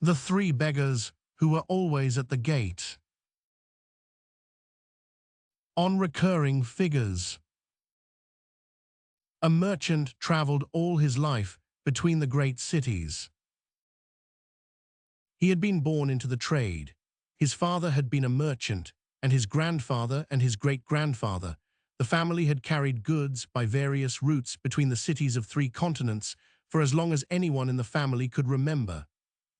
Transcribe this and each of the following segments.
The three beggars who were always at the gate. On recurring figures. A merchant traveled all his life between the great cities. He had been born into the trade. His father had been a merchant, and his grandfather and his great-grandfather. The family had carried goods by various routes between the cities of 3 continents for as long as anyone in the family could remember.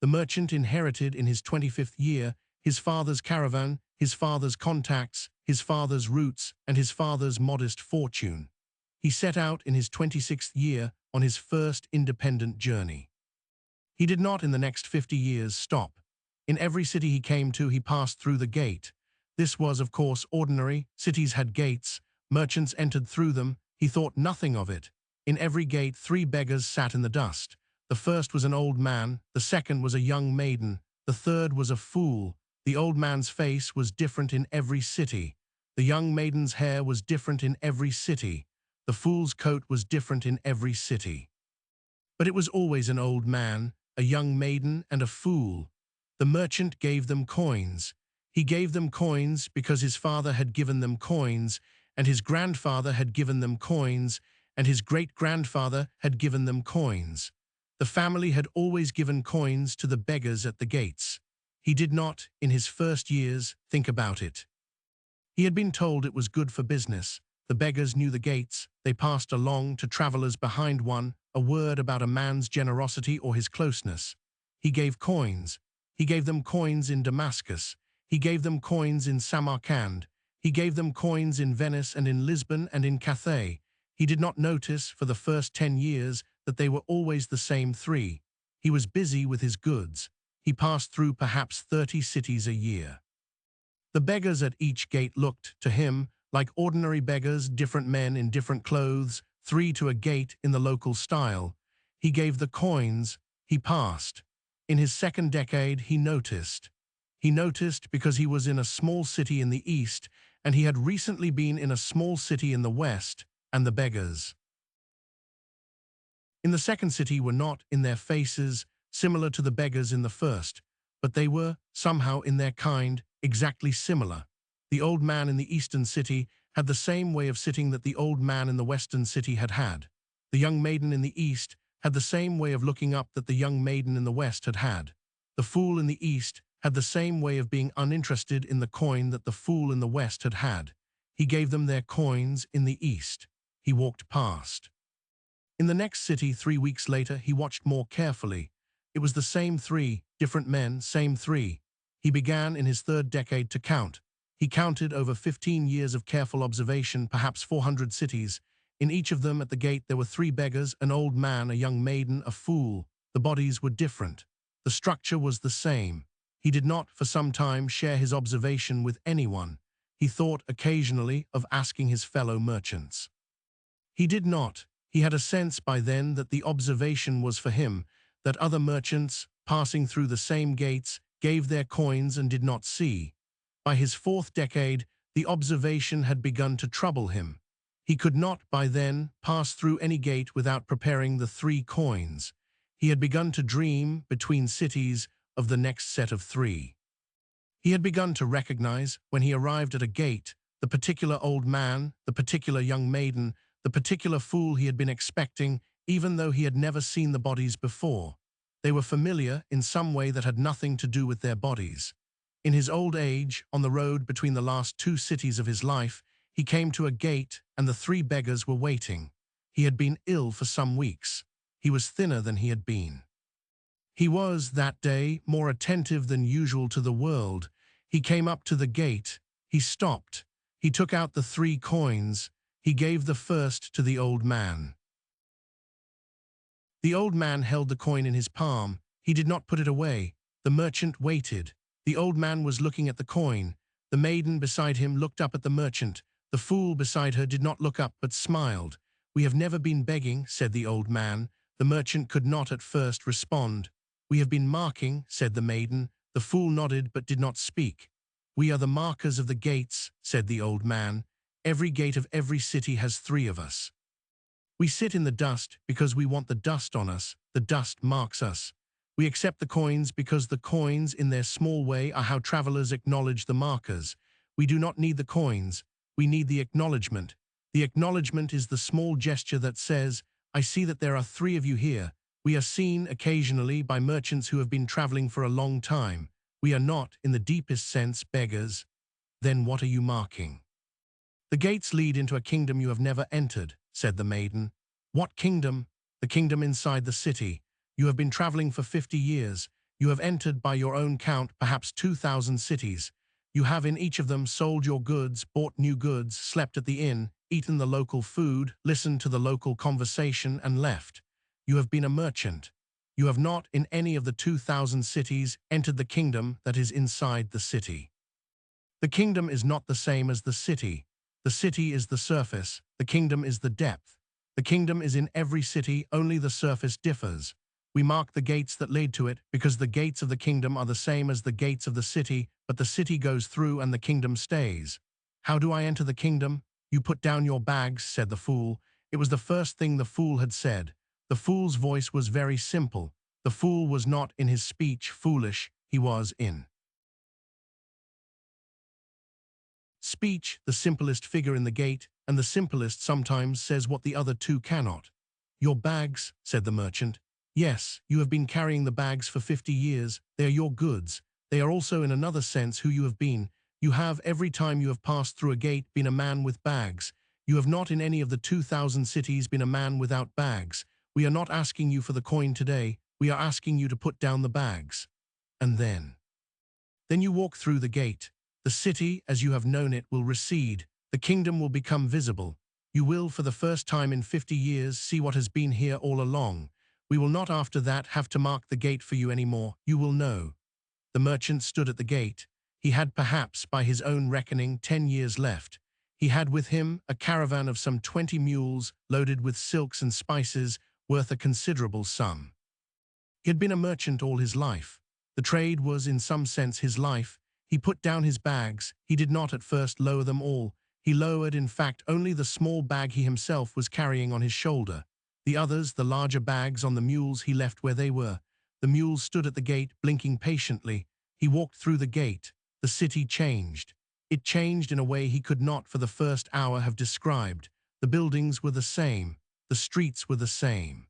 The merchant inherited in his 25th year his father's caravan, his father's contacts, his father's routes, and his father's modest fortune. He set out in his 26th year on his first independent journey. He did not in the next 50 years stop. In every city he came to, he passed through the gate. This was, of course, ordinary. Cities had gates. Merchants entered through them. He thought nothing of it. In every gate 3 beggars sat in the dust. The first was an old man, the second was a young maiden, the third was a fool. The old man's face was different in every city. The young maiden's hair was different in every city. The fool's coat was different in every city. But it was always an old man, a young maiden, and a fool. The merchant gave them coins. He gave them coins because his father had given them coins, and his grandfather had given them coins, and his great-grandfather had given them coins. The family had always given coins to the beggars at the gates. He did not, in his first years, think about it. He had been told it was good for business. The beggars knew the gates. They passed along to travelers behind one, a word about a man's generosity or his closeness. He gave coins. He gave them coins in Damascus. He gave them coins in Samarkand. He gave them coins in Venice and in Lisbon and in Cathay. He did not notice for the first 10 years that they were always the same 3. He was busy with his goods. He passed through perhaps 30 cities a year. The beggars at each gate looked, to him, like ordinary beggars, different men in different clothes, 3 to a gate in the local style. He gave the coins. He passed. In his second decade, he noticed. He noticed because he was in a small city in the east, and he had recently been in a small city in the west, and the beggars in the second city were not, in their faces, similar to the beggars in the first, but they were, somehow in their kind, exactly similar. The old man in the eastern city had the same way of sitting that the old man in the western city had had. The young maiden in the east had the same way of looking up that the young maiden in the west had had. The fool in the east had the same way of being uninterested in the coin that the fool in the west had had. He gave them their coins in the east. He walked past. In the next city 3 weeks later, he watched more carefully. It was the same 3, different men, same 3. He began in his third decade to count. He counted over 15 years of careful observation, perhaps 400 cities. In each of them at the gate there were 3 beggars, an old man, a young maiden, a fool. The bodies were different. The structure was the same. He did not, for some time, share his observation with anyone. He thought occasionally of asking his fellow merchants. He did not. He had a sense by then that the observation was for him, that other merchants, passing through the same gates, gave their coins and did not see. By his 4th decade, the observation had begun to trouble him. He could not, by then, pass through any gate without preparing the 3 coins. He had begun to dream, between cities, of the next set of 3. He had begun to recognize, when he arrived at a gate, the particular old man, the particular young maiden, the particular fool he had been expecting, even though he had never seen the bodies before. They were familiar in some way that had nothing to do with their bodies. In his old age, on the road between the last 2 cities of his life, he came to a gate and the 3 beggars were waiting. He had been ill for some weeks. He was thinner than he had been. He was, that day, more attentive than usual to the world. He came up to the gate. He stopped. He took out the 3 coins. He gave the first to the old man. The old man held the coin in his palm. He did not put it away. The merchant waited. The old man was looking at the coin. The maiden beside him looked up at the merchant. The fool beside her did not look up but smiled. "We have never been begging," said the old man. The merchant could not at first respond. "We have been marking," said the maiden. The fool nodded but did not speak. "We are the markers of the gates," said the old man. "Every gate of every city has 3 of us. We sit in the dust because we want the dust on us. The dust marks us. We accept the coins because the coins, in their small way, are how travelers acknowledge the markers. We do not need the coins. We need the acknowledgement. The acknowledgement is the small gesture that says, I see that there are 3 of you here. We are seen occasionally by merchants who have been traveling for a long time. We are not, in the deepest sense, beggars. Then what are you marking? The gates lead into a kingdom you have never entered, said the maiden. What kingdom? The kingdom inside the city. You have been traveling for 50 years. You have entered, by your own count, perhaps 2,000 cities. You have in each of them sold your goods, bought new goods, slept at the inn, eaten the local food, listened to the local conversation, and left. You have been a merchant. You have not, in any of the 2,000 cities, entered the kingdom that is inside the city. The kingdom is not the same as the city. The city is the surface. The kingdom is the depth. The kingdom is in every city, only the surface differs. We mark the gates that lead to it because the gates of the kingdom are the same as the gates of the city, but the city goes through and the kingdom stays. How do I enter the kingdom? You put down your bags, said the fool. It was the first thing the fool had said. The fool's voice was very simple. The fool was not in his speech foolish, he was in speech the simplest figure in the gate, and the simplest sometimes says what the other two cannot. Your bags, said the merchant. Yes, you have been carrying the bags for 50 years. They are your goods. They are also in another sense who you have been. You have, every time you have passed through a gate, been a man with bags. You have not in any of the 2,000 cities been a man without bags. We are not asking you for the coin today. We are asking you to put down the bags. And then you walk through the gate. The city, as you have known it, will recede. The kingdom will become visible. You will, for the first time in 50 years, see what has been here all along. We will not after that have to mark the gate for you anymore. You will know. The merchant stood at the gate. He had perhaps, by his own reckoning, 10 years left. He had with him a caravan of some 20 mules loaded with silks and spices worth a considerable sum. He had been a merchant all his life. The trade was in some sense his life. He put down his bags. He did not at first lower them all. He lowered, in fact, only the small bag he himself was carrying on his shoulder. The others, the larger bags on the mules, he left where they were. The mules stood at the gate, blinking patiently. He walked through the gate. The city changed. It changed in a way he could not for the first hour have described. The buildings were the same. The streets were the same.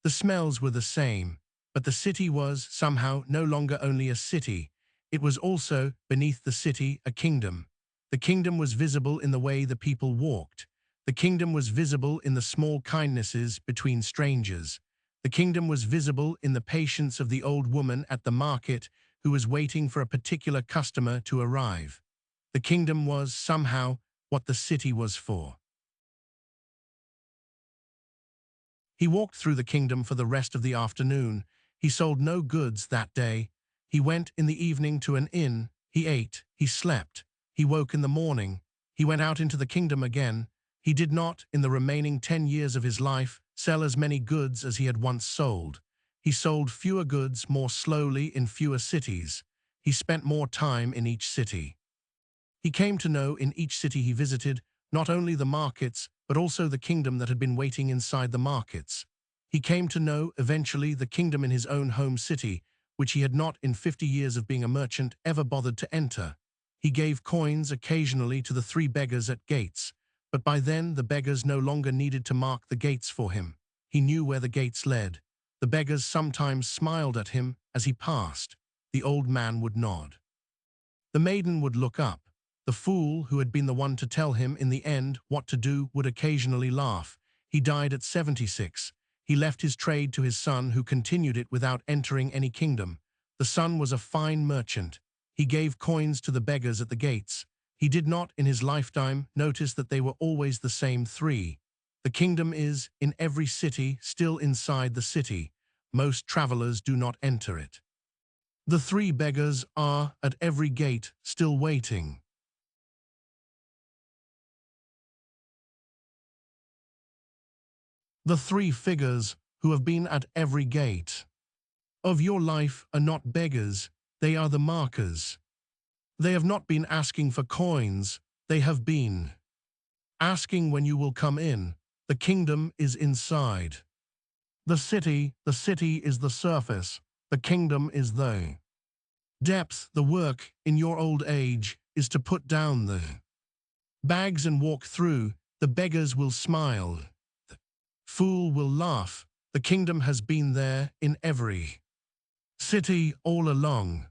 The smells were the same. But the city was, somehow, no longer only a city. It was also, beneath the city, a kingdom. The kingdom was visible in the way the people walked. The kingdom was visible in the small kindnesses between strangers. The kingdom was visible in the patience of the old woman at the market who was waiting for a particular customer to arrive. The kingdom was, somehow, what the city was for. He walked through the kingdom for the rest of the afternoon. He sold no goods that day. He went in the evening to an inn. He ate. He slept. He woke in the morning. He went out into the kingdom again. He did not, in the remaining 10 years of his life, sell as many goods as he had once sold. He sold fewer goods more slowly in fewer cities. He spent more time in each city. He came to know in each city he visited not only the markets, but also the kingdom that had been waiting inside the markets. He came to know, eventually, the kingdom in his own home city, which he had not, in 50 years of being a merchant, ever bothered to enter. He gave coins occasionally to the 3 beggars at gates, but by then the beggars no longer needed to mark the gates for him. He knew where the gates led. The beggars sometimes smiled at him as he passed. The old man would nod. The maiden would look up. The fool, who had been the one to tell him, in the end, what to do, would occasionally laugh. He died at 76. He left his trade to his son, who continued it without entering any kingdom. The son was a fine merchant. He gave coins to the beggars at the gates. He did not, in his lifetime, notice that they were always the same 3. The kingdom is, in every city, still inside the city. Most travelers do not enter it. The 3 beggars are, at every gate, still waiting. The 3 figures who have been at every gate of your life are not beggars, they are the markers. They have not been asking for coins, they have been asking when you will come in. The kingdom is inside. The city is the surface. The kingdom is the depth. The work in your old age is to put down the bags and walk through. The beggars will smile. The fool will laugh. The kingdom has been there in every city all along.